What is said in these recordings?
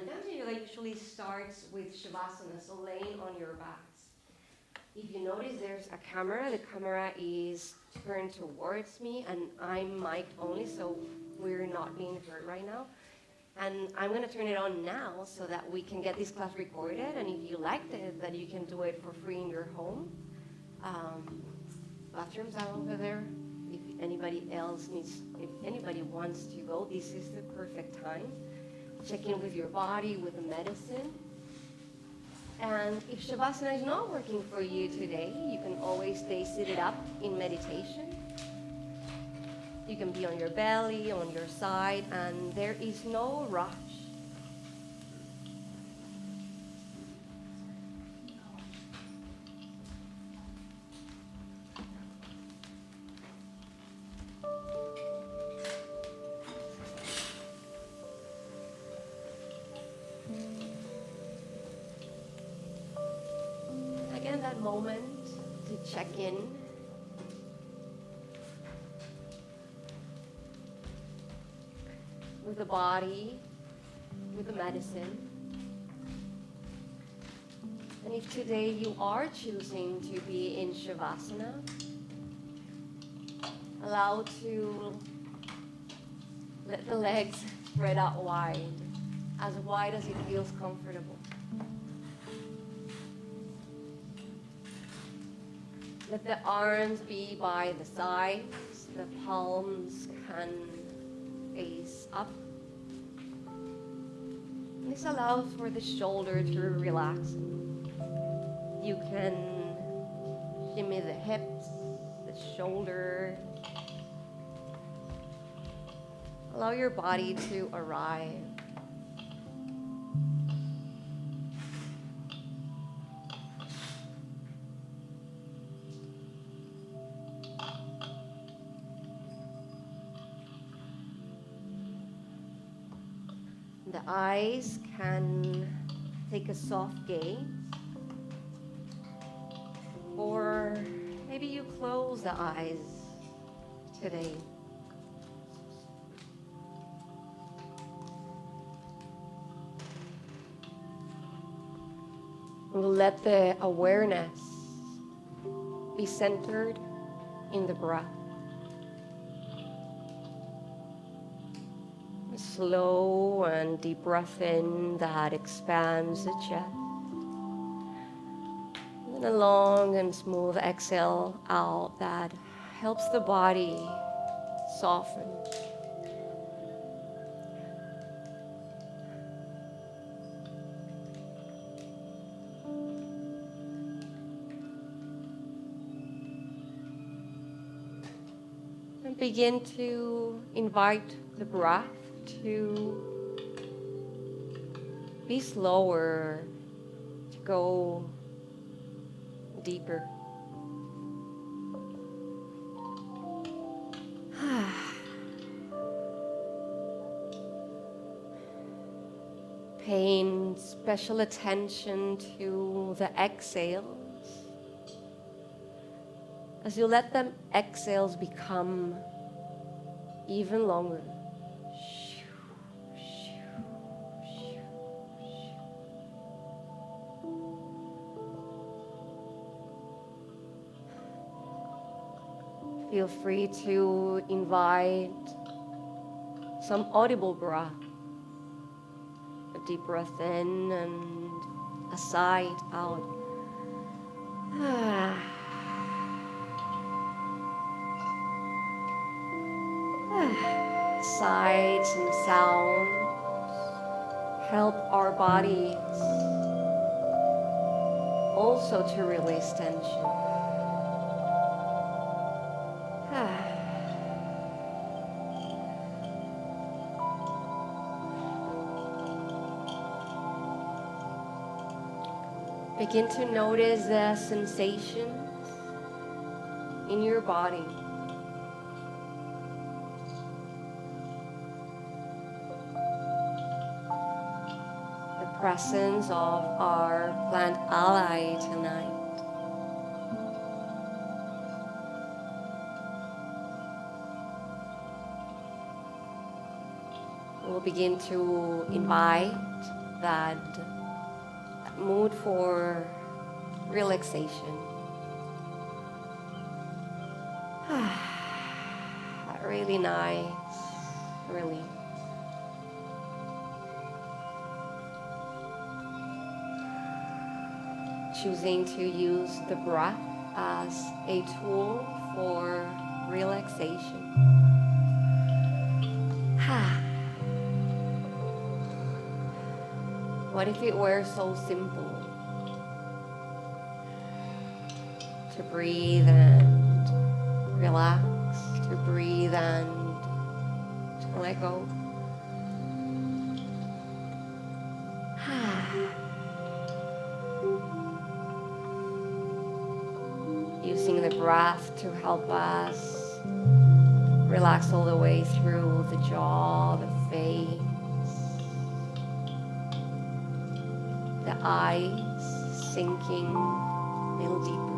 And Ganja Yoga usually starts with Shavasana, so laying on your backs. If you notice there's a camera, the camera is turned towards me and I'm mic'd only, so we're not being heard right now. And I'm going to turn it on now so that we can get this class recorded, and if you liked it, that you can do it for free in your home. Bathrooms are over there. If anybody wants to go, this is the perfect time. Check in with your body, with the medicine. And if Shavasana is not working for you today, you can always stay seated up in meditation. You can be on your belly, on your side, and there is no rush. Again, that moment to check in. With the body, with the medicine. And if today you are choosing to be in Shavasana, allow to let the legs spread out wide as it feels comfortable. Let the arms be by the sides, the palms can face up. This allows for the shoulder to relax. You can shimmy the hips, the shoulder. Allow your body to arrive. The eyes can take a soft gaze, or maybe you close the eyes today. We'll let the awareness be centered in the breath. Slow and deep breath in that expands the chest. And a long and smooth exhale out that helps the body soften. And begin to invite the breath to be slower, to go deeper. Paying special attention to the exhales. As you let them exhales become even longer. Feel free to invite some audible breath. A deep breath in and a sigh out. Sights and sounds help our bodies also to release tension. Begin to notice the sensations in your body. The presence of our plant ally tonight. We'll begin to invite that mood for relaxation. Really nice, really. Choosing to use the breath as a tool for relaxation. What if it were so simple to breathe and relax, to breathe and to let go? Using the breath to help us relax all the way through the jaw, the face, the eyes, sinking a little deeper.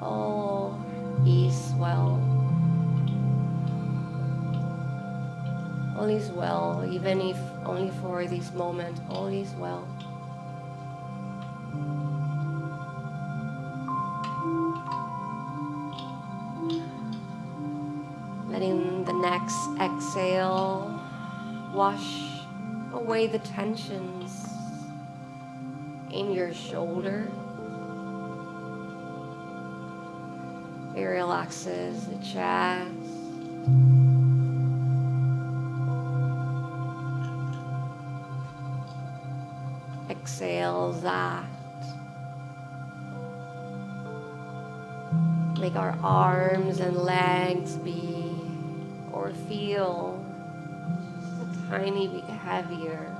All is well. All is well, even if only for this moment, all is well. Letting the next exhale wash away the tensions in your shoulder. It relaxes the chest. Exhale that. Make our arms and legs be or feel a tiny bit heavier.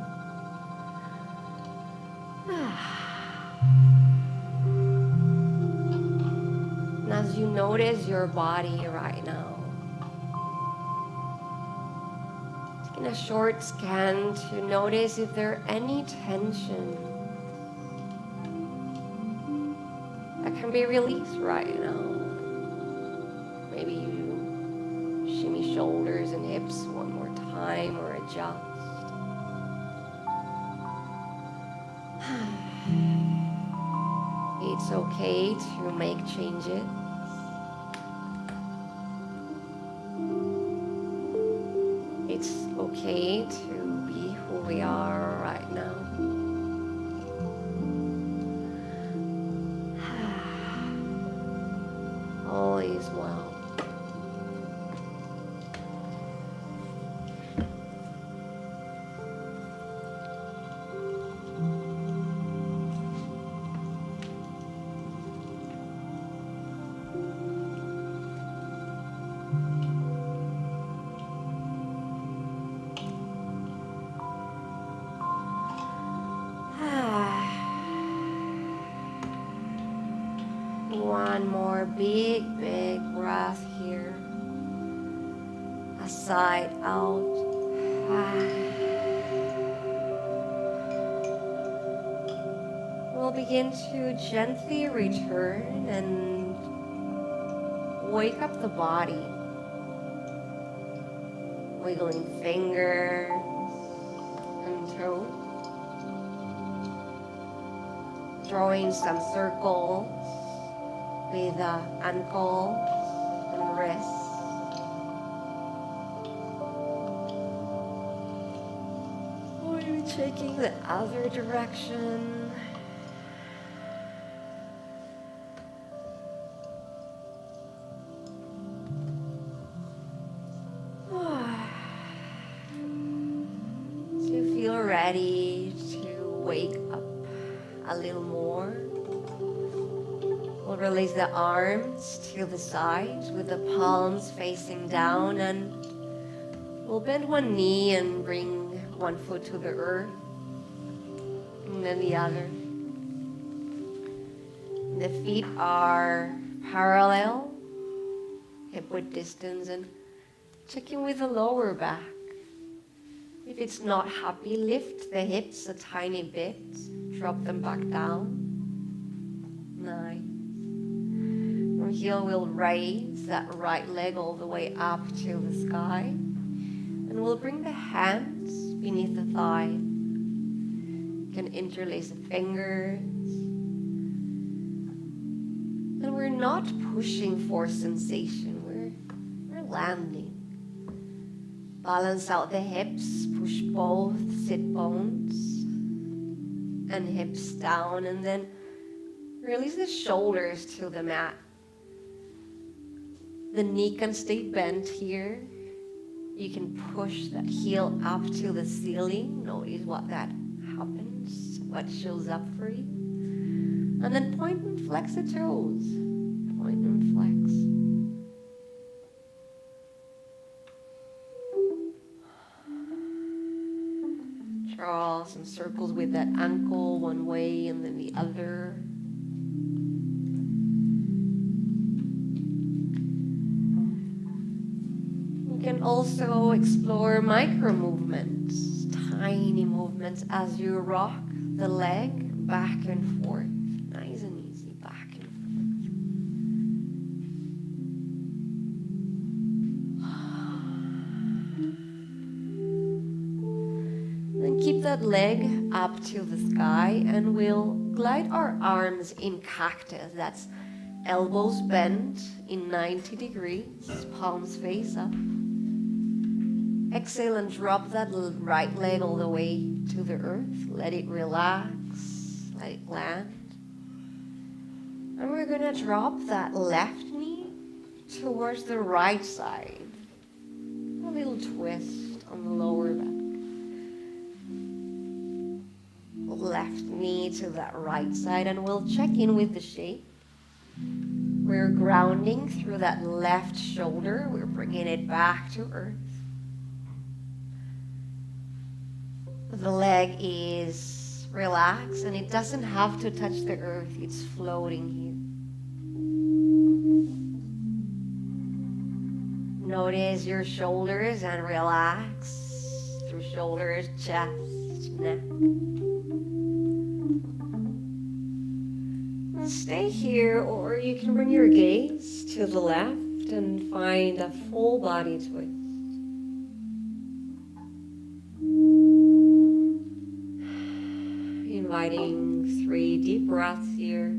And as you notice your body right now, taking a short scan to notice if there are any tension that can be released right now. Maybe you shimmy shoulders and hips one more time or adjust. It's okay to make changes. It's okay to be who we are right now. All is well. One more big breath here. A sigh out. We'll begin to gently return and wake up the body. Wiggling fingers and toes. Drawing some circles with the ankles and wrists. Or maybe taking the other direction. So you feel ready to wake up a little more. We'll release the arms to the sides with the palms facing down, and we'll bend one knee and bring one foot to the earth, and then the other. The feet are parallel, hip width distance, and checking with the lower back. If it's not happy, lift the hips a tiny bit, drop them back down. Nice. From here, we'll raise that right leg all the way up to the sky. And we'll bring the hands beneath the thigh. You can interlace the fingers. And we're not pushing for sensation. We're landing. Balance out the hips. Push both sit bones and hips down. And then release the shoulders to the mat. The knee can stay bent here. You can push that heel up to the ceiling. Notice what that happens, what shows up for you. And then point and flex the toes. Point and flex. Draw some circles with that ankle one way and then the other. You can also explore micro movements, tiny movements as you rock the leg back and forth. Nice and easy, back and forth. Then keep that leg up to the sky and we'll glide our arms in cactus. That's elbows bent in 90 degrees, palms face up. Exhale and drop that right leg all the way to the earth. Let it relax, let it land. And we're gonna drop that left knee towards the right side. A little twist on the lower back. Left knee to that right side, and we'll check in with the shape. We're grounding through that left shoulder. We're bringing it back to earth. The leg is relaxed and it doesn't have to touch the earth. It's floating here. Notice your shoulders and relax through shoulders, chest, neck. And stay here, or you can bring your gaze to the left and find a full body twist. Inviting 3 deep breaths here.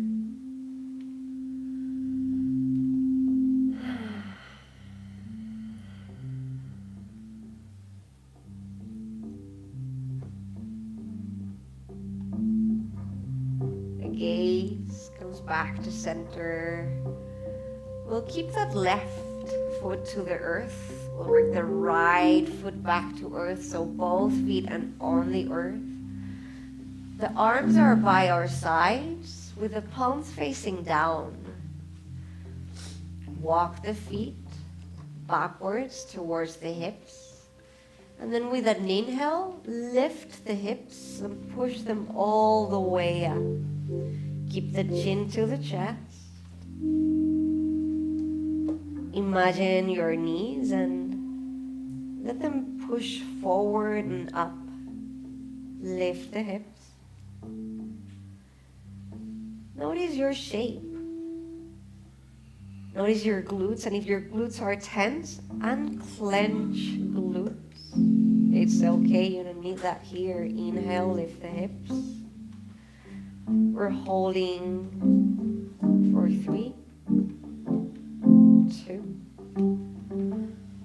The gaze comes back to center. We'll keep that left foot to the earth. We'll bring the right foot back to earth, so both feet are on the earth. The arms are by our sides with the palms facing down. Walk the feet backwards towards the hips. And then with an inhale, lift the hips and push them all the way up. Keep the chin to the chest. Imagine your knees and let them push forward and up. Lift the hips. Notice your shape. Notice your glutes, and if your glutes are tense, unclench glutes. It's okay, you don't need that here. Inhale, lift the hips. We're holding for 3, 2,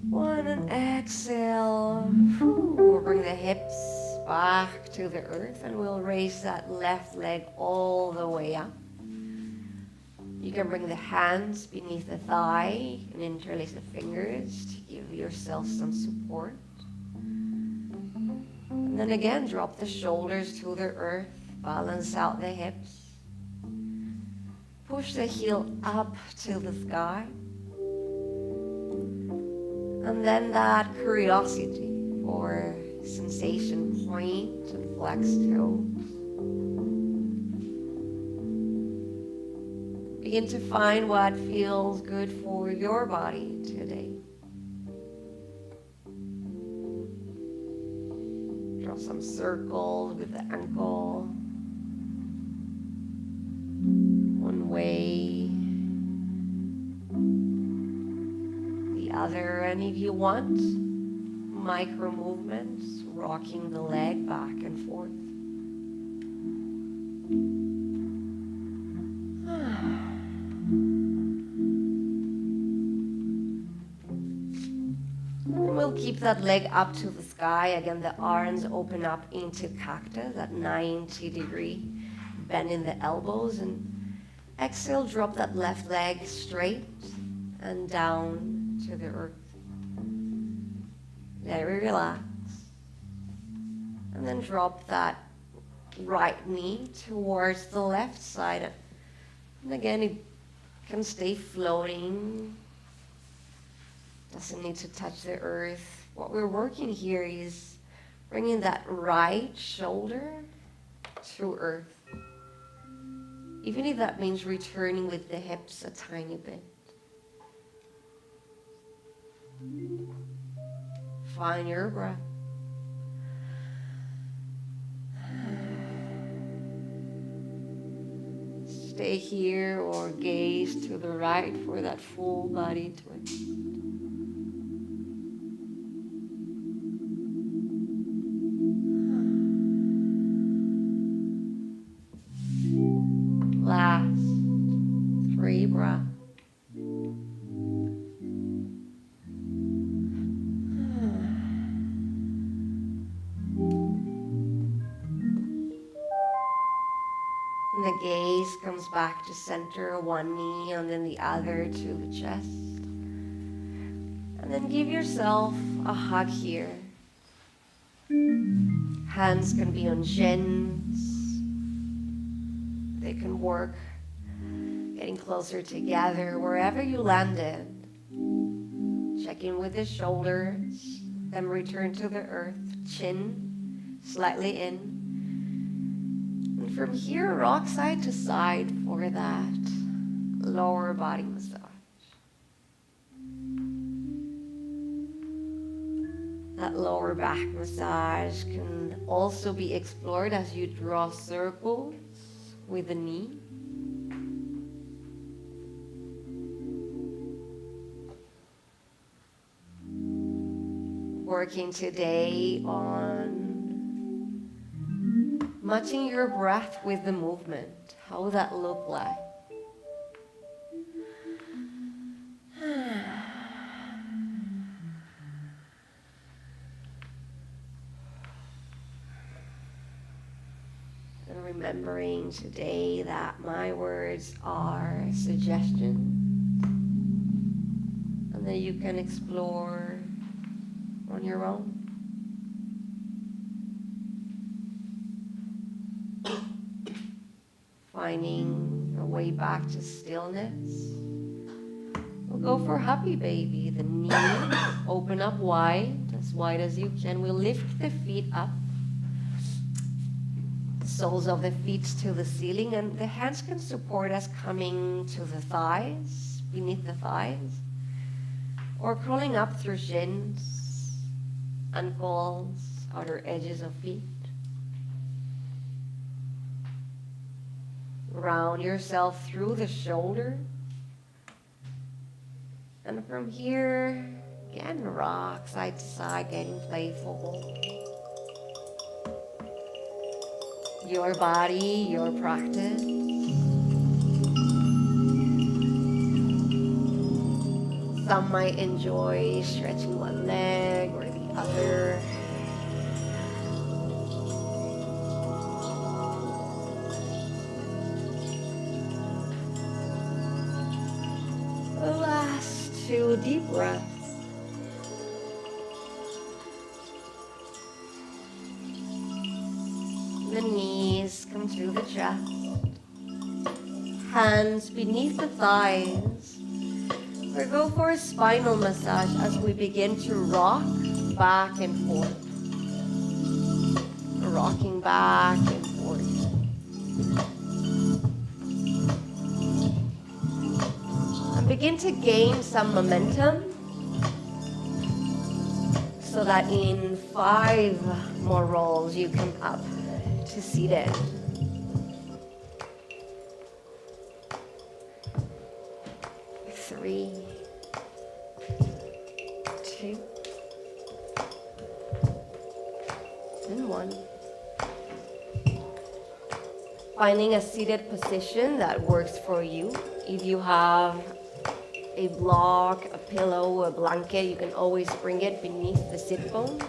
1, and exhale. We'll bring the hips back to the earth, and we'll raise that left leg all the way up. You can bring the hands beneath the thigh and interlace the fingers to give yourself some support. And then again, drop the shoulders to the earth, balance out the hips. Push the heel up to the sky. And then that curiosity for sensation, point and flex toes. Begin to find what feels good for your body today. Draw some circles with the ankle. One way the other. And if you want, micro movements, rocking the leg back and forth. And we'll keep that leg up to the sky. Again, the arms open up into cactus at 90-degree, bend in the elbows, and exhale, drop that left leg straight and down to the earth. Very relaxed. And then drop that right knee towards the left side. And again, it can stay floating. Doesn't need to touch the earth. What we're working here is bringing that right shoulder to earth. Even if that means returning with the hips a tiny bit. Find your breath. Stay here or gaze to the right for that full body twist. Last 3 breaths. And the gaze comes back to center, one knee and then the other to the chest. And then give yourself a hug here. Hands can be on shins. They can work getting closer together wherever you landed. Check in with the shoulders, then return to the earth, chin slightly in. And from here, rock side to side for that lower body massage. That lower back massage can also be explored as you draw circles with the knee. Working today on matching your breath with the movement. How would that look like? And remembering today that my words are suggestions, and that you can explore on your own. Finding a way back to stillness. We'll go for happy baby. The knees open up wide as you can. We'll lift the feet up. The soles of the feet to the ceiling, and the hands can support us coming to the thighs, beneath the thighs, or crawling up through shins, ankles, outer edges of feet. Round yourself through the shoulder. And from here, again, rock side to side, getting playful. Your body, your practice. Some might enjoy stretching one leg or the other. The last 2 deep breaths. The knees come to the chest. Hands beneath the thighs. We go for a spinal massage as we begin to rock back and forth. Rocking back and forth. And begin to gain some momentum so that in 5 more rolls you come up to seated. Three, 2 and 1. Finding a seated position that works for you. If you have a block, a pillow, a blanket, you can always bring it beneath the sit bones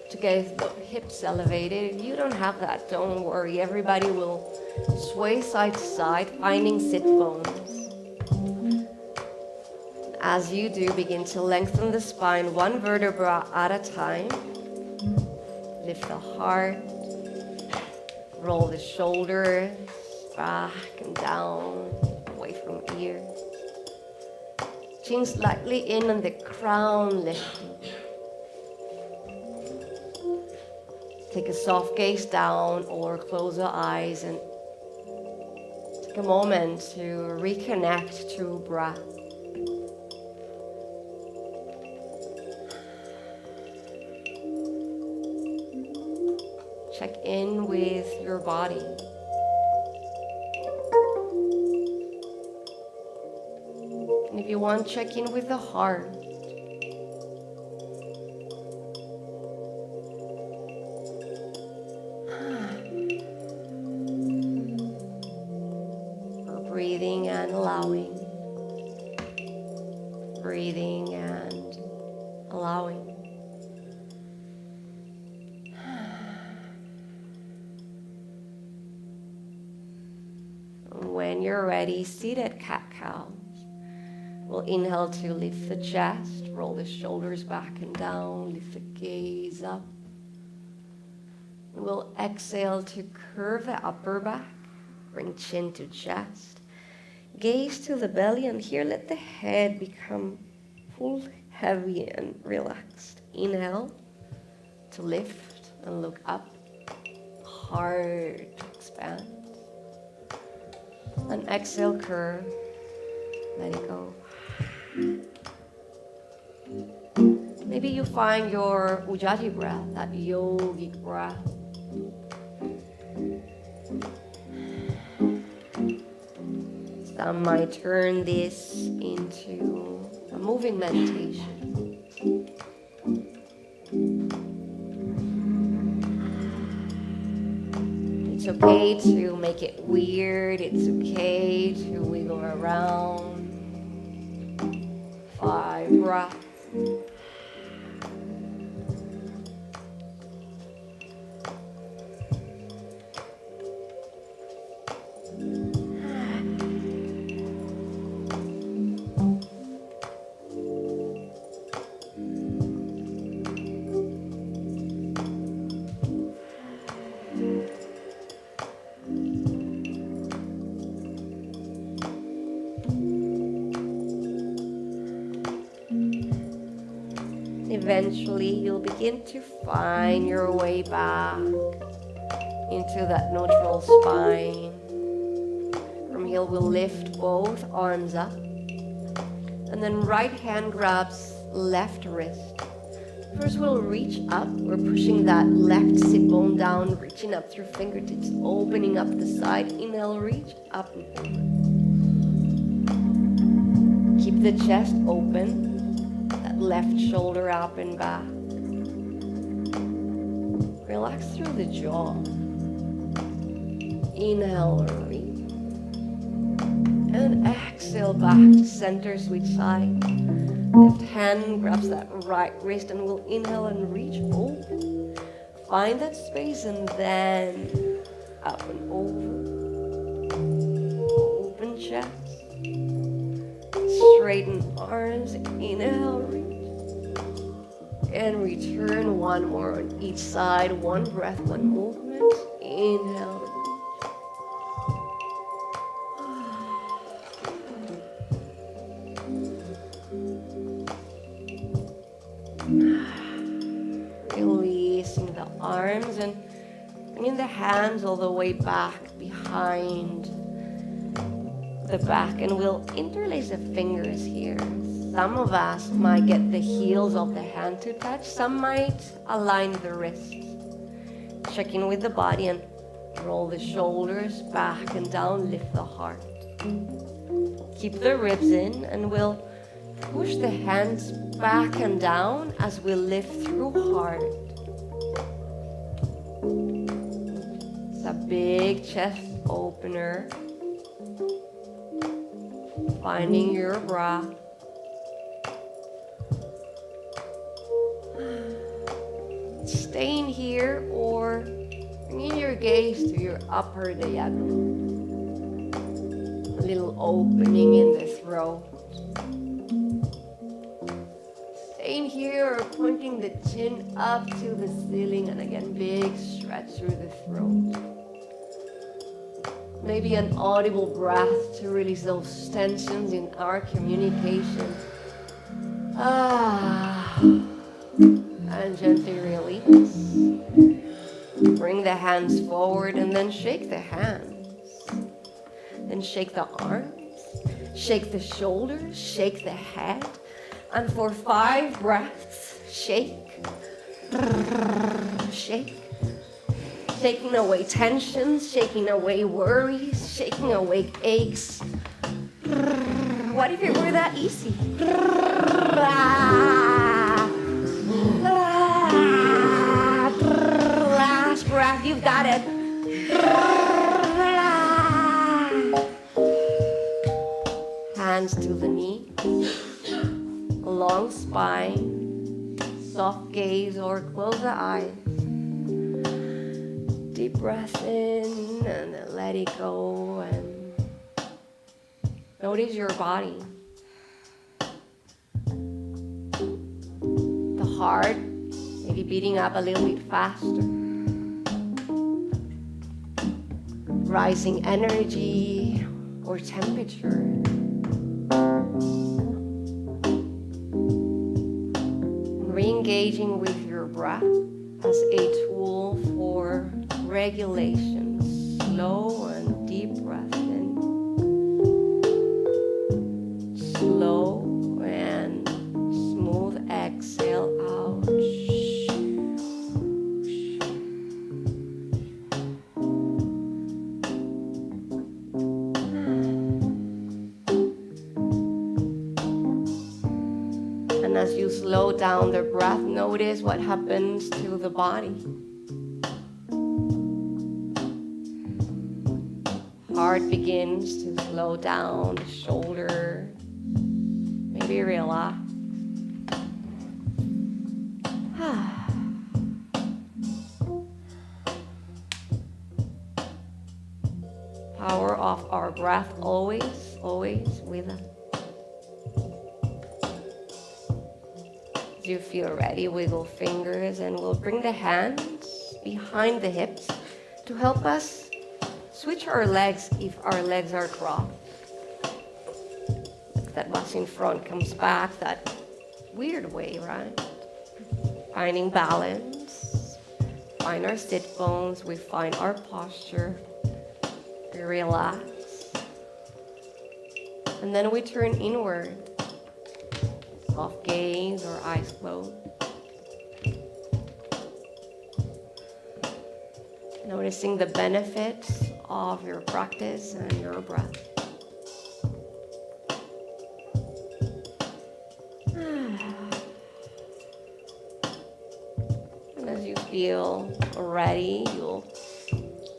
to get the hips elevated. If you don't have that, don't worry. Everybody will sway side to side, finding sit bones. As you do, begin to lengthen the spine one vertebra at a time. Lift the heart, roll the shoulders back and down, away from ears. Chin slightly in and the crown lifting. Take a soft gaze down or close your eyes and take a moment to reconnect to breath. Check in with your body. And if you want, check in with the heart. Breathing and allowing. Breathing and allowing. When you're ready, seated cat-cow. We'll inhale to lift the chest, roll the shoulders back and down, lift the gaze up. And we'll exhale to curve the upper back, bring chin to chest. Gaze to the belly, and here let the head become full, heavy, and relaxed. Inhale to lift and look up. Heart to expand. And exhale, curve. Let it go. Maybe you find your Ujjayi breath, that yogic breath. Some might turn this into a moving meditation. It's okay to make it weird. It's okay to wiggle around. 5 breaths. Eventually, you'll begin to find your way back into that neutral spine. From here, we'll lift both arms up. And then right hand grabs left wrist. First, we'll reach up. We're pushing that left sit bone down, reaching up through fingertips, opening up the side. Inhale, reach up and over. Keep the chest open. Left shoulder up and back. Relax through the jaw. Inhale, reach. And exhale back to center, switch side. Left hand grabs that right wrist and we'll inhale and reach open. Find that space and then up and over. Open chest. Straighten arms. Inhale, reach. And return one more on each side. One breath, one movement. Inhale. Releasing the arms and bringing the hands all the way back behind the back. And we'll interlace the fingers here. Some of us might get the heels of the hand to touch. Some might align the wrists. Check in with the body and roll the shoulders back and down. Lift the heart. Keep the ribs in and we'll Push the hands back and down as we lift through heart. It's a big chest opener. Finding your breath. Staying here or bringing your gaze to your upper diagonal. A little opening in the throat. Staying here or pointing the chin up to the ceiling, and again, big stretch through the throat. Maybe an audible breath to release those tensions in our communication. And gently release. Bring the hands forward and then shake the hands. Then shake the arms, shake the shoulders, shake the head. And for 5 breaths, shake, shake. Shaking away tensions, shaking away worries, shaking away aches. What if it were that easy? Last breath, you've got it. Hands to the knee, long spine, soft gaze or close the eyes. Deep breath in and then let it go, and notice your body. The heart maybe beating up a little bit faster. Rising energy or temperature. Re-engaging with your breath as a tool for regulation. Slow and deep breath in. Slow and smooth exhale out. And as you slow down the breath, notice what happens to the body. Heart begins to slow down, the shoulder, maybe relax. Power of our breath always, always with us. As you feel ready, wiggle fingers, and we'll bring the hands behind the hips to help us switch our legs if our legs are crossed. That what's in front comes back that weird way, right? Finding balance, find our sit bones, we find our posture, we relax, and then we turn inward, soft gaze or eyes closed. Noticing the benefits of your practice and your breath. And as you feel ready, you'll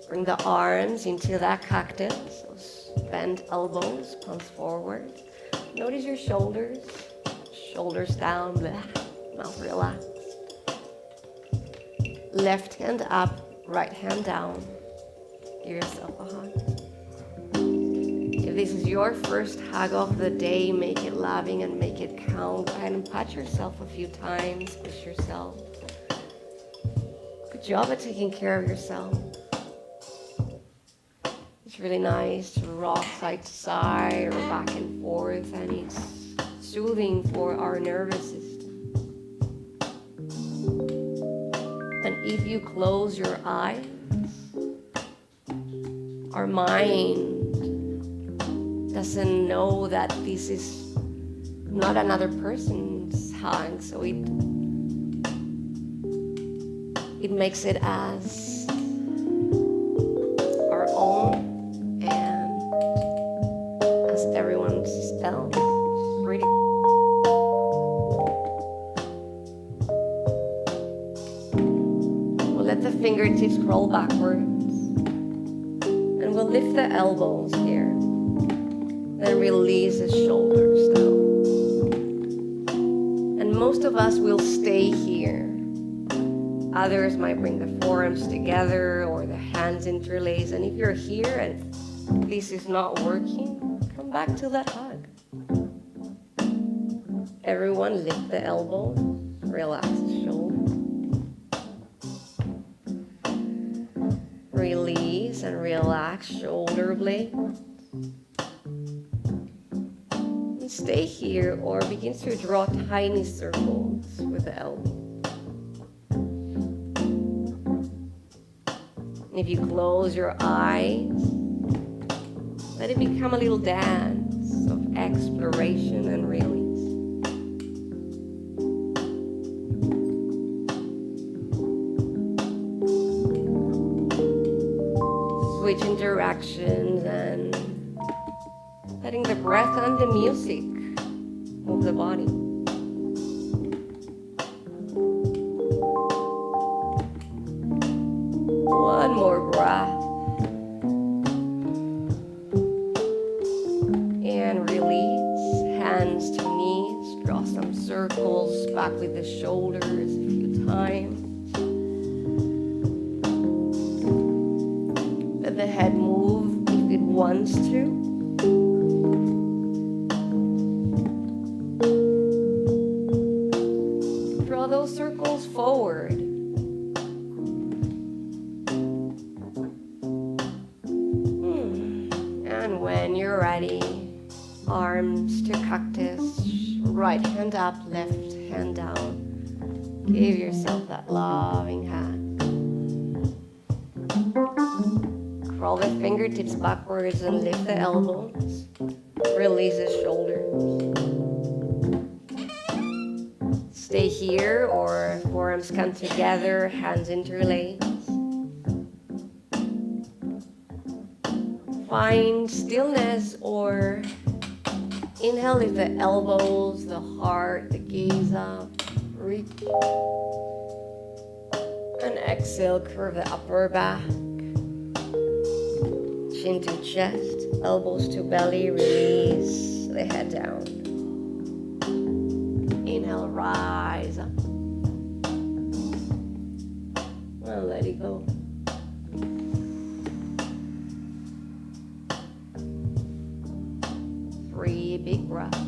bring the arms into that cactus, those bent elbows, palms forward. Notice your shoulders, shoulders down, mouth relaxed. Left hand up, right hand down. Give yourself a hug. If this is your first hug of the day, make it loving and make it count. Go ahead and pat yourself a few times, push yourself. Good job at taking care of yourself. It's really nice to rock side to side or back and forth, and it's soothing for our nervous system. And if you close your eyes, our mind doesn't know that this is not another person's hug, so it makes it as our own and as everyone's else. Pretty cool. fingertips scroll backwards. And we'll lift the elbows here. Then release the shoulders down. And most of us will stay here. Others might bring the forearms together or the hands interlaced. And if you're here and this is not working, come back to that hug. Everyone lift the elbows, relax the shoulder. Release and relax shoulder blades. And stay here or begin to draw tiny circles with the elbow. And if you close your eyes, let it become a little dance of exploration and release. Switching directions and letting the breath and the music move the body. One more breath. And release. Hands to knees. Draw some circles back with the shoulders a few times. Let the head move if it wants to. Draw those circles forward. And when you're ready, arms to cactus, right hand up, left hand down. Give yourself that loving hand. Crawl the fingertips backwards and lift the elbows. Release the shoulders. Stay here or forearms come together, hands interlace. Find stillness or inhale, lift the elbows, the heart, the gaze up, reach. And exhale, curve the upper back. Chin to chest, elbows to belly, release the head down. Inhale, rise up. And let it go. Three big breaths.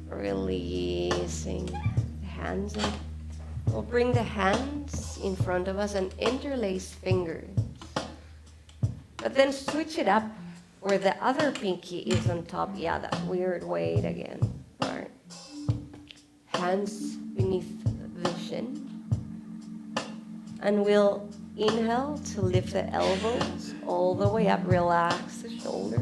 Releasing the hands in. We'll bring the hands in front of us and interlace fingers. But then switch it up where the other pinky is on top. Yeah, that weird weight again. All right. Hands beneath the chin. And we'll inhale to lift the elbows all the way up. Relax the shoulders.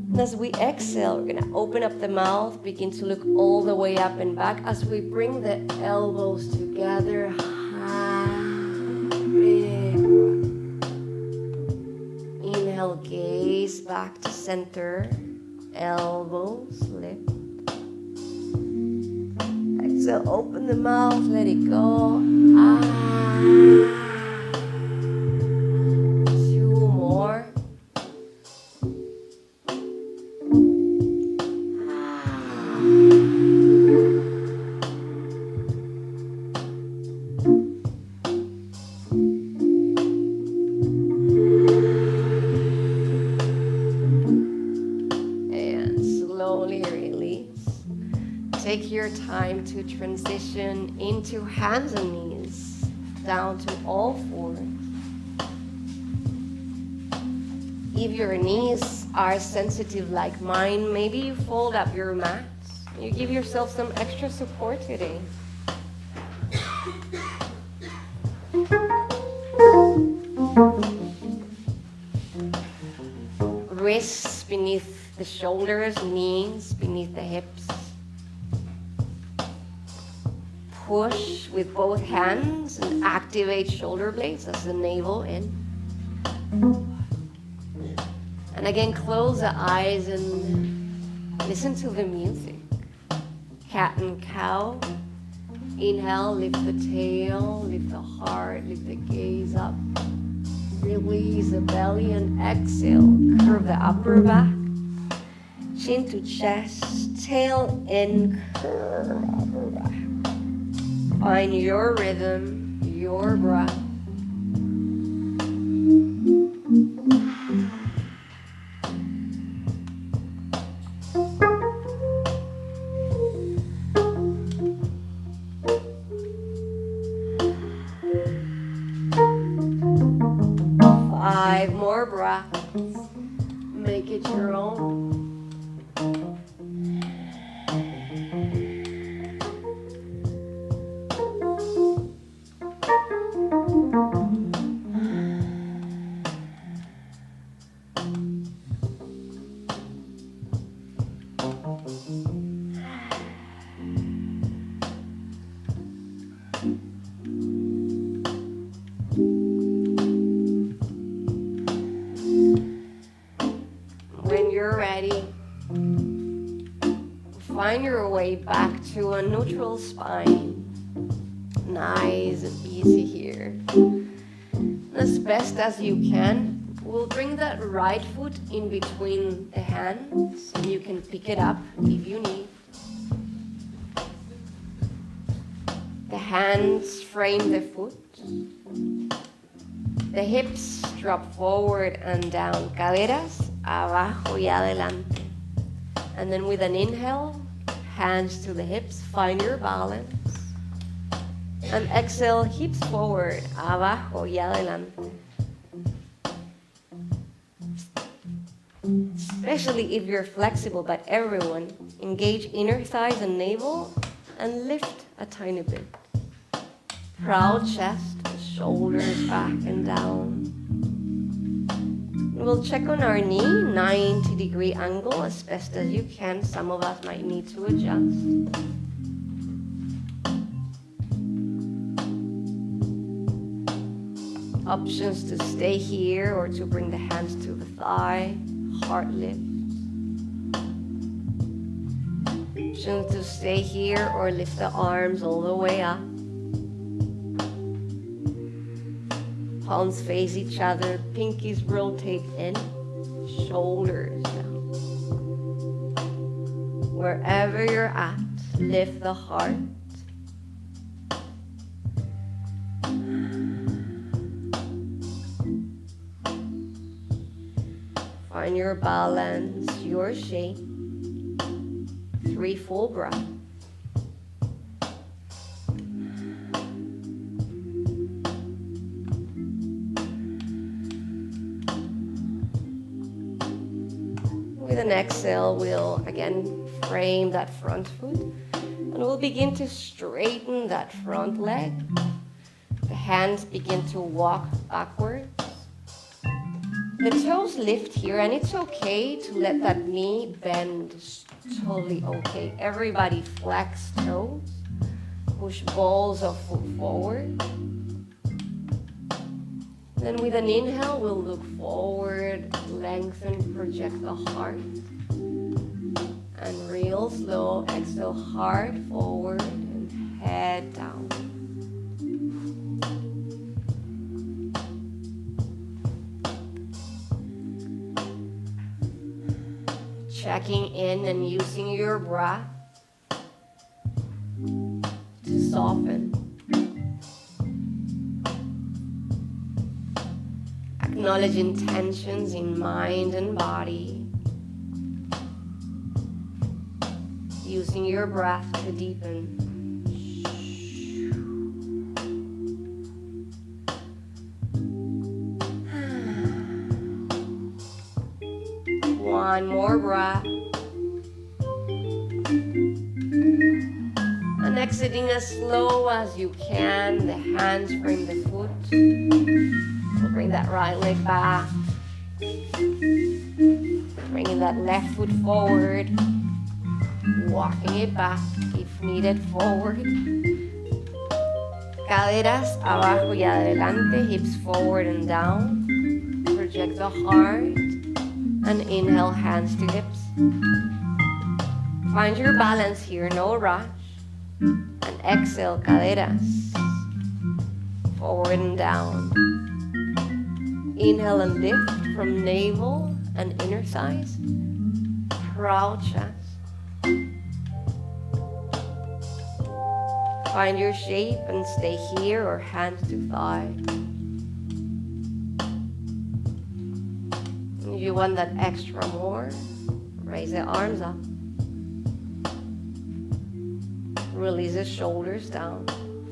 And as we exhale, we're going to open up the mouth, begin to look all the way up and back as we bring the elbows together. Big breath. Inhale, gaze back to center. Elbows lift. Exhale, open the mouth, let it go. Two more. Take your time to transition into hands and knees, down to all fours. If your knees are sensitive like mine, maybe you fold up your mats. You give yourself some extra support today. beneath the shoulders, knees, beneath the hips. Push with both hands and activate shoulder blades as the navel in. And again, close the eyes and listen to the music. Cat and cow. Inhale, lift the tail, lift the heart, lift the gaze up. Release the belly and exhale. Curve the upper back. Chin to chest, tail in, curve upper back. Find your rhythm, your breath. Five more breaths. Make it your own. When you're ready, find your way back to a neutral spine. Nice and easy here. As best as you can, we'll bring that right foot in between the hands, and you can pick it up if you need. The hands frame the foot. The hips drop forward and down. Caderas abajo y adelante. And then with an inhale, hands to the hips, find your balance. And exhale, hips forward, abajo y adelante. Especially if you're flexible, but everyone, engage inner thighs and navel and lift a tiny bit. Proud chest, shoulders back and down. We'll check on our knee, 90-degree angle as best as you can. Some of us might need to adjust. Options to stay here or to bring the hands to the thigh, heart lift. Options to stay here or lift the arms all the way up. Palms face each other, pinkies rotate in, shoulders down. Wherever you're at, lift the heart. Find your balance, your shape. 3 full breaths. With an exhale, we'll again frame that front foot, and we'll begin to straighten that front leg. The hands begin to walk backwards. The toes lift here, and it's okay to let that knee bend. It's totally okay. Everybody flex toes. Push balls of foot forward. Then with an inhale, we'll look forward, lengthen, project the heart. And real slow, exhale, heart forward and head down. Checking in and using your breath to soften. Acknowledge intentions in mind and body. Using your breath to deepen. One more breath. And exiting as slow as you can. The hands frame the foot. We'll bring that right leg back. bringing that left foot forward, walking it back if needed forward. Caderas abajo y adelante, hips forward and down. Project the heart and inhale, hands to hips. Find your balance here, no rush. And exhale, caderas forward and down. Inhale and lift from navel and inner thighs. Proud chest. Find your shape and stay here or hands to thigh. If you want that extra more, raise the arms up. Release the shoulders down.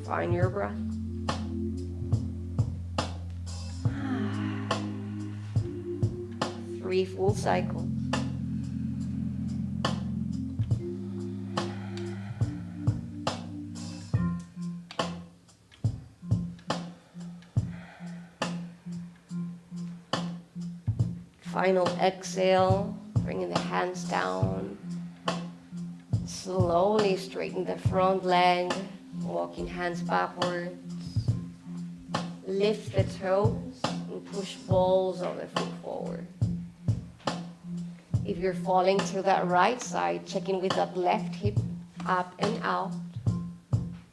Find your breath. Three full cycles. Final exhale, bringing the hands down. Slowly straighten the front leg, walking hands backwards. Lift the toes and push balls of the foot forward. If you're falling to that right side, check in with that left hip up and out.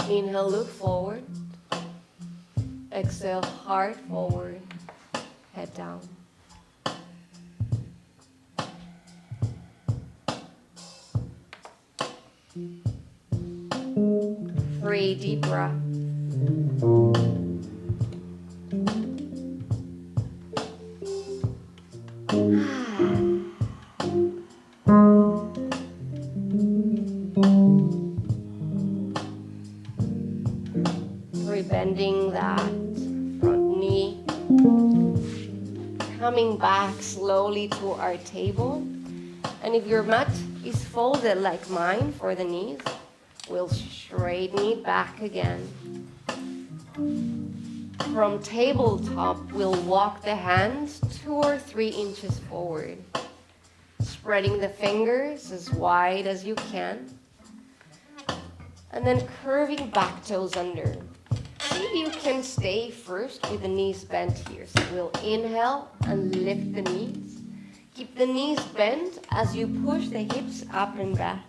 Inhale, look forward. Exhale, heart forward, head down. 3 deep breaths. Bending that front knee. Coming back slowly to our table. And if your mat is folded like mine for the knees, we'll straighten it back again. From tabletop, we'll walk the hands 2 or 3 inches forward, spreading the fingers as wide as you can, and then curving back toes under. See if you can stay first with the knees bent here. So we'll inhale and lift the knees. Keep the knees bent as you push the hips up and back.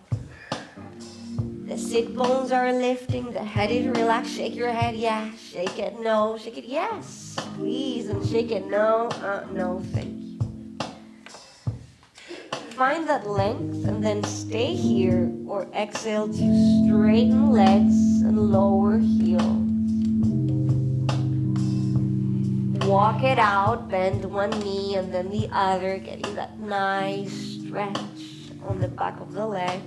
The sit bones are lifting, the head is relaxed. Shake your head, yeah. Shake it, no. Shake it, yes. Please, and shake it, no. No, thank you. Find that length and then stay here or exhale to straighten legs and lower heels. Walk it out, bend one knee and then the other, getting that nice stretch on the back of the legs.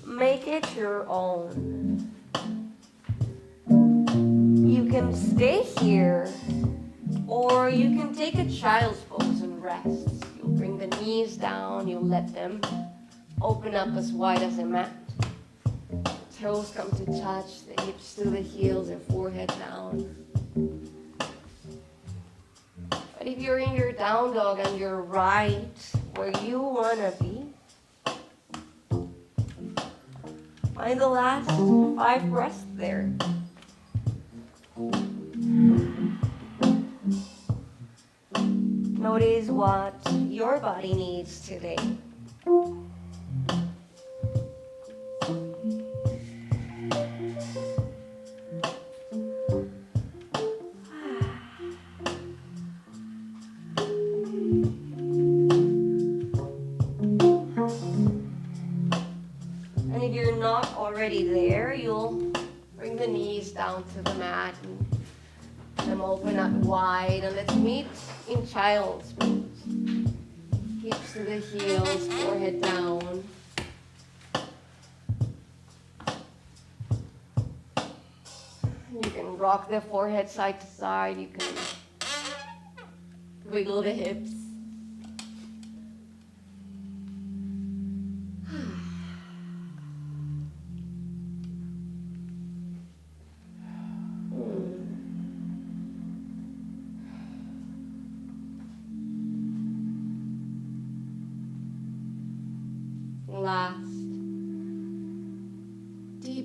Make it your own. You can stay here, or you can take a child's pose and rest. You'll bring the knees down, you'll let them open up as wide as a mat. Toes come to touch, the hips to the heels, the forehead down. But if you're in your down dog and you're right where you want to be, find the last 5 breaths there. Notice what your body needs today. Already there, you'll bring the knees down to the mat and them open up wide, and let's meet in child's pose. Hips to the heels, forehead down. You can rock the forehead side to side, you can wiggle the hips.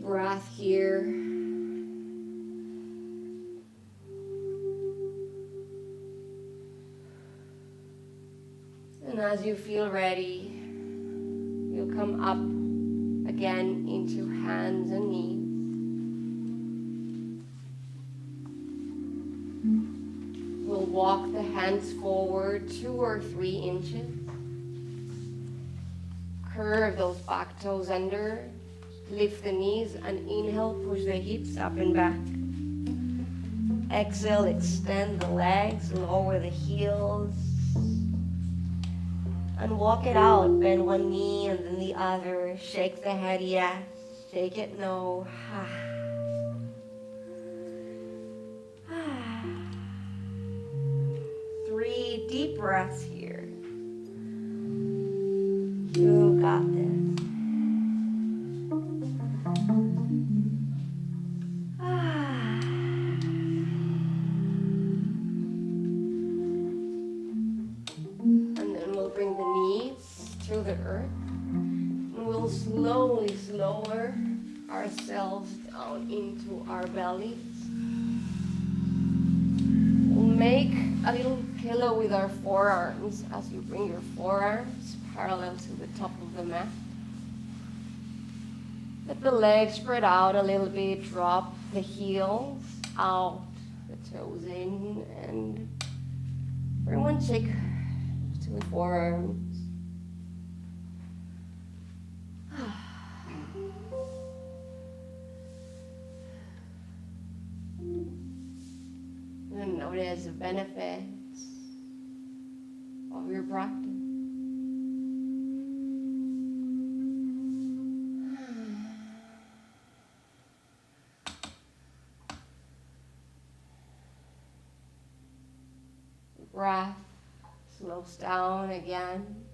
breath here. And as you feel ready, you'll come up again into hands and knees. We'll walk the hands forward 2 or 3 inches. Curve those back toes under. Lift the knees and inhale, push the hips up and back. Exhale, extend the legs, lower the heels. And walk it out. Bend one knee and then the other. Shake the head, yes. Shake it, no. 3 deep breaths here. You got this. And then we'll bring the knees to the earth. And we'll slowly lower ourselves down into our bellies. We'll make a little pillow with our forearms as you bring your forearms parallel to the top of the mat. Let the legs spread out a little bit, drop the heels out, the toes in, and bring one cheek to the forearms. And notice the benefits of your practice. Breath slows down again.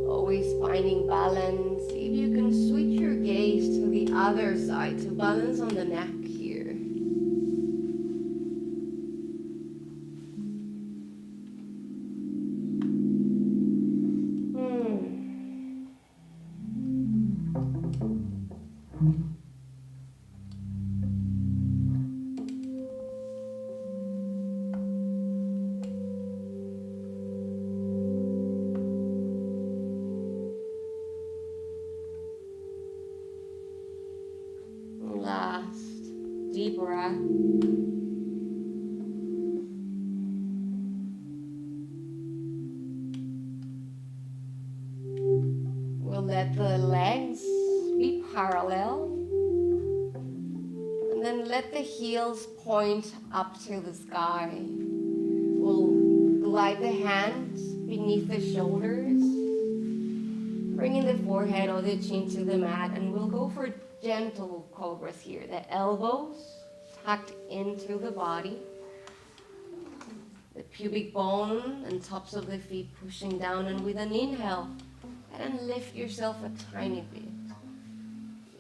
Always finding balance. See if you can switch your gaze to the other side to balance on the neck here. Last deep breath. We'll let the legs be parallel. And then let the heels point up to the sky. We'll glide the hands beneath the shoulders, bringing the forehead or the chin to the mat, and we'll go for gentle cobras here. The elbows tucked into the body, the pubic bone and tops of the feet pushing down, and with an inhale, and lift yourself a tiny bit.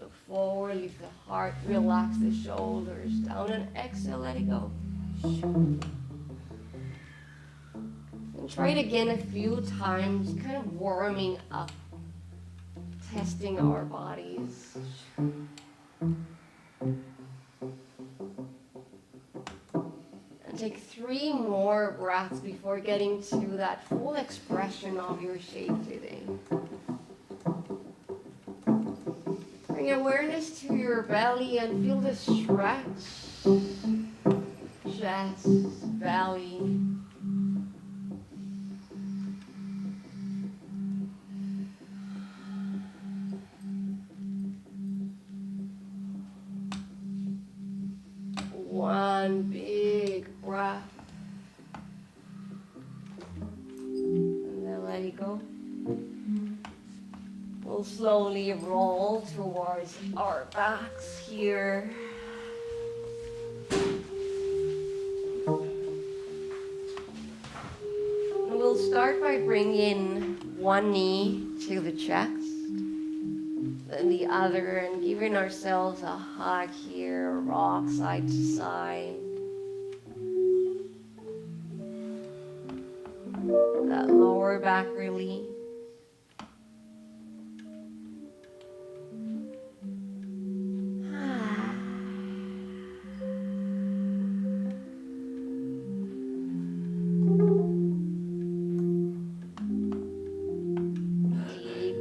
Look forward, lift the heart, relax the shoulders down, and exhale, let it go. And try it again a few times, kind of warming up, testing our bodies. And take 3 more breaths before getting to that full expression of your shape today. Bring awareness to your belly and feel the stretch, chest, belly. One big breath. And then let it go. We'll slowly roll towards our backs here. And we'll start by bringing one knee to the chest, then the other, and giving ourselves a hug here, rock side to side. lower back release.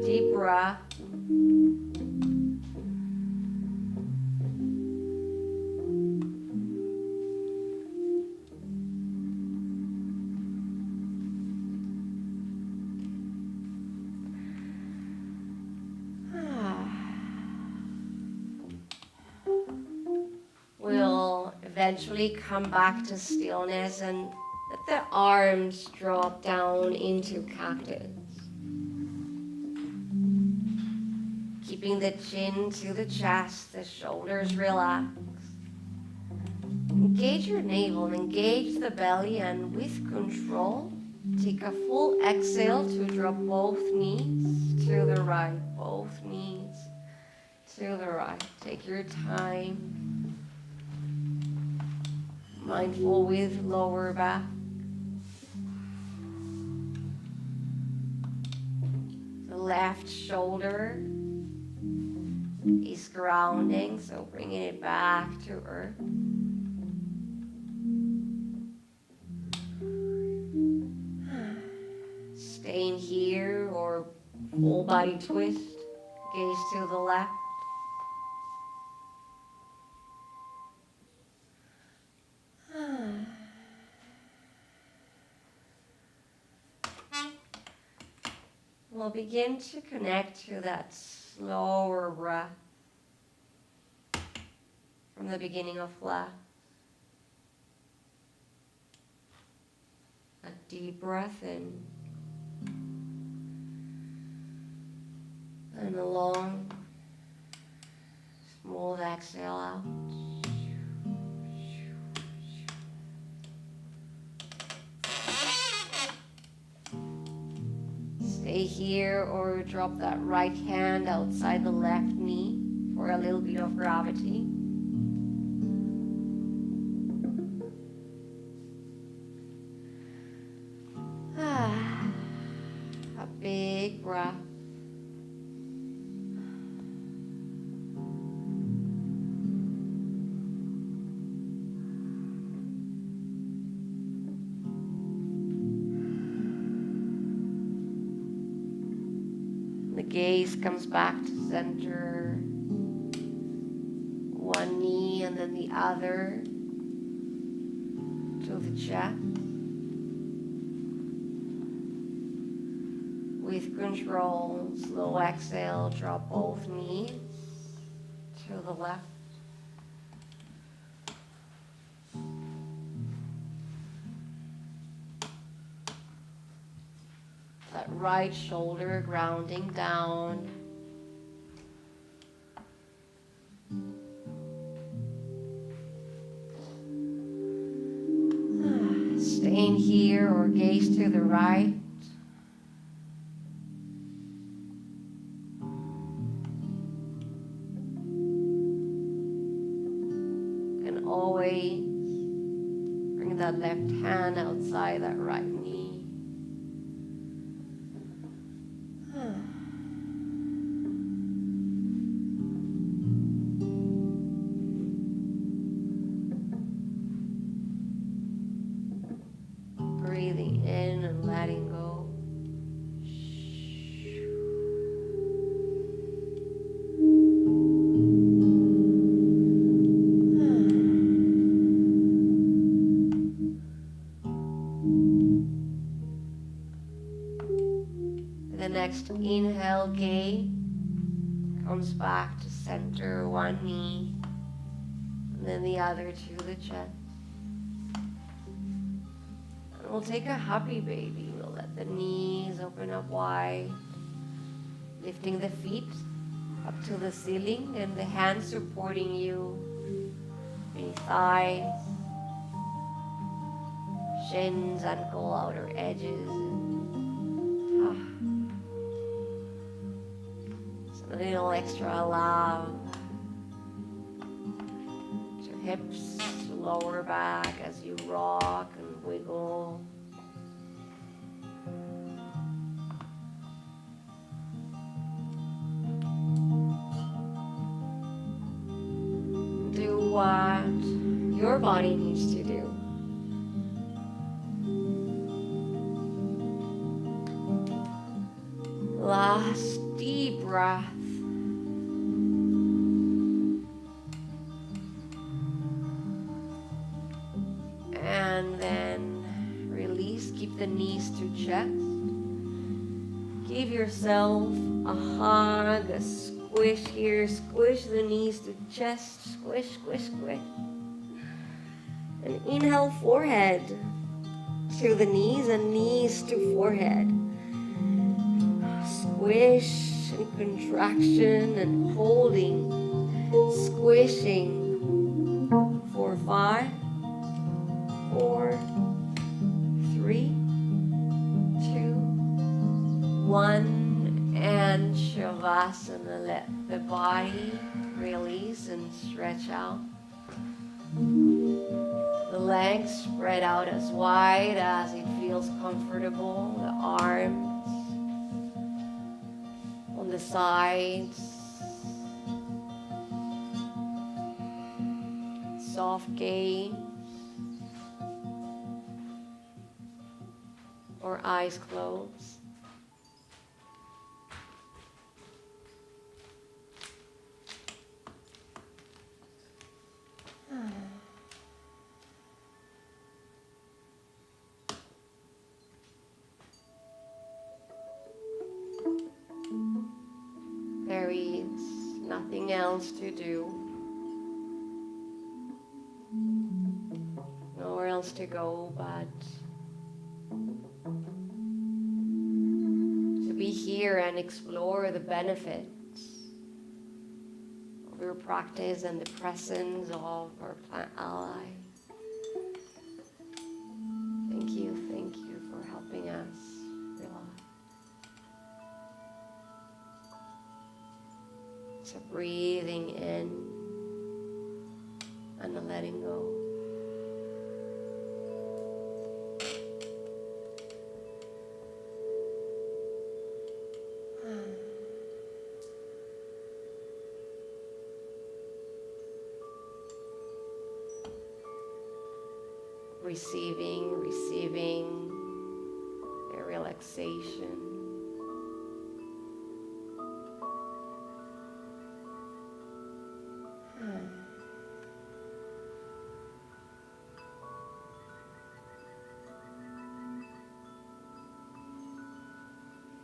Deep breath. We'll eventually come back to stillness and let the arms drop down into cactus. Keeping the chin to the chest, the shoulders relax. Engage your navel, engage the belly, and with control, take a full exhale to drop both knees to the right, both knees to the right. Take your time. Mindful with lower back. The left shoulder is grounding, so bringing it back to earth. Staying here or whole body twist, gaze to the left. We'll begin to connect to that slower breath from the beginning of class. A deep breath in and a long, smooth exhale out. Stay here or drop that right hand outside the left knee for a little bit of gravity. A big breath. The gaze comes back to center. One knee and then the other to the chest. With control, slow exhale, drop both knees to the left. That right shoulder grounding down. Staying here or gaze to the right. And always bring that left hand outside that right knee. Breathing in and letting go. The next inhale, gaze comes back to center, one knee, and then the other to the chest. We'll take a happy baby. We'll let the knees open up wide, lifting the feet up to the ceiling and the hands supporting you beneath thighs, shins, ankle, outer edges. Some little extra love to hips, to lower back as you rock and wiggle. what your body needs to do. Last deep breath. And then release. Keep the knees to chest. Give yourself a hug, a squish here. Squish the knees to chest. Squish, squish, squish. And inhale, forehead to the knees and knees to forehead. Squish and contraction and holding, squishing for 5, 4, 3, 2, 1, and Shavasana. Let the body release and stretch out. The legs spread out as wide as it feels comfortable. The arms on the sides. Soft gaze. Or eyes closed. There is nothing else to do. Nowhere else to go but to be here and explore the benefits of your practice and the presence of our plant ally. Thank you for helping us relax. So breathing in and letting go. Receiving a relaxation.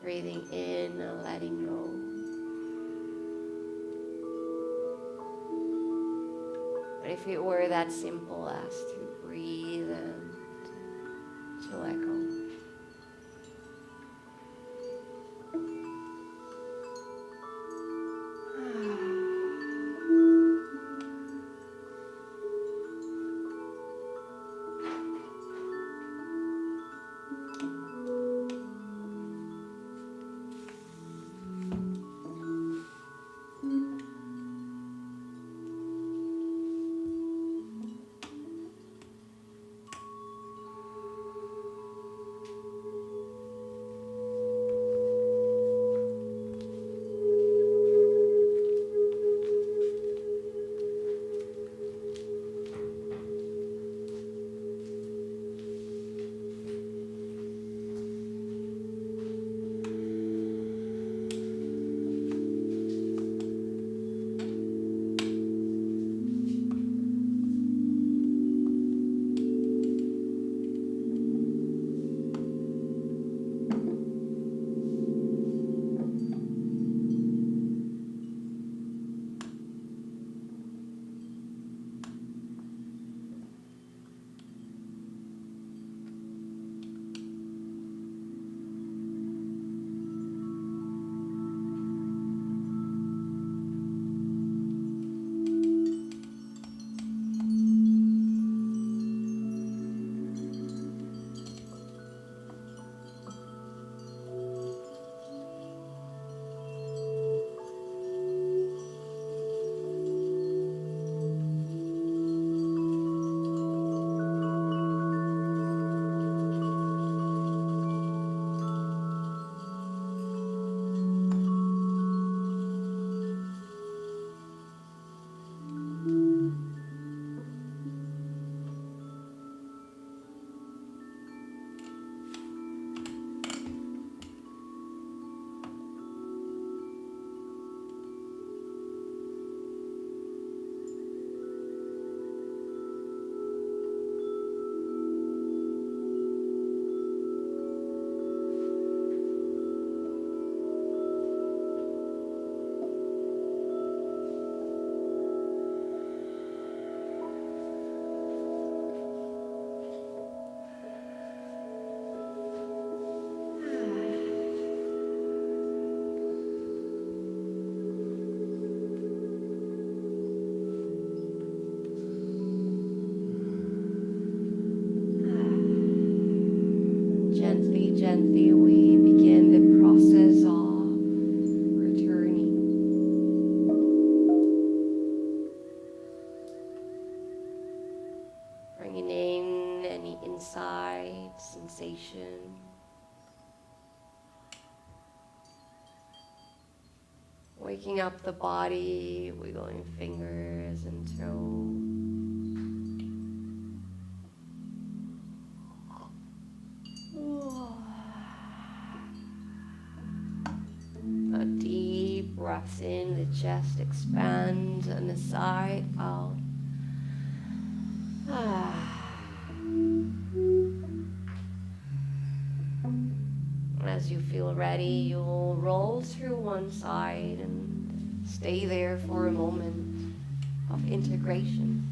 Breathing in and letting go. But if it were that simple as to breathe and to let go. gently we begin the process of returning. Bringing in any inside sensation. Waking up the body, wiggling fingers and toes. A deep breath in, the chest expands and the side out. As you feel ready, you'll roll through one side and stay there for a moment of integration.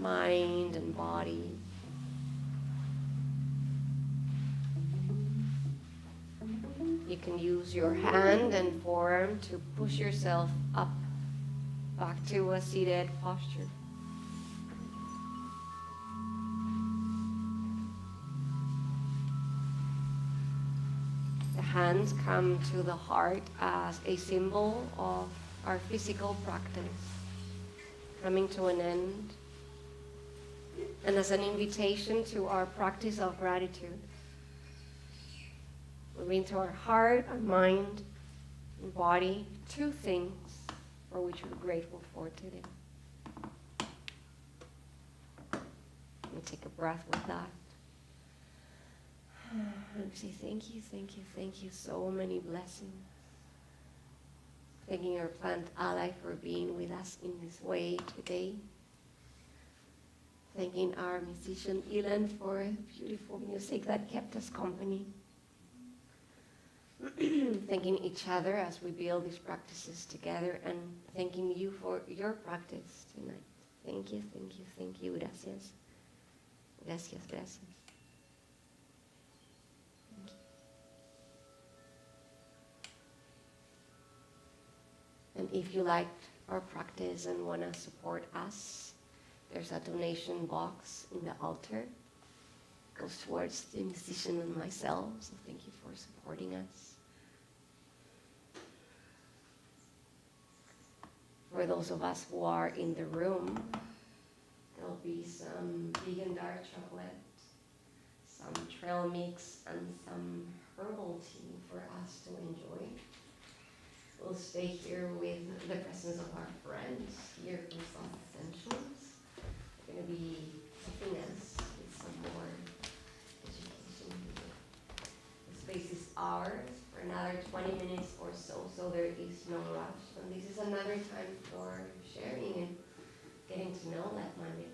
Mind and body. You can use your hand and forearm to push yourself up, back to a seated posture. The hands come to the heart as a symbol of our physical practice coming to an end, and as an invitation to our practice of gratitude. Moving to our heart, our mind, and body, two things for which we're grateful for today. Let me take a breath with that. And say thank you, thank you, thank you. So many blessings. Thanking our plant ally for being with us in this way today. Thanking our musician Ilan for beautiful music that kept us company. Thanking each other as we build these practices together, and thanking you for your practice tonight. Thank you, thank you, thank you. Gracias. Gracias, gracias. Thank you. And if you liked our practice and want to support us, there's a donation box in the altar. It goes towards the musician and myself, so thank you for supporting us. For those of us who are in the room, there'll be some vegan dark chocolate, some trail mix, and some herbal tea for us to enjoy. We'll stay here with the presence of our friends here from Soft Essentials. They're going to be helping us with some more education here. The space is ours for another 20 minutes or so, so there is no rush. And this is another time for sharing and getting to know that mind.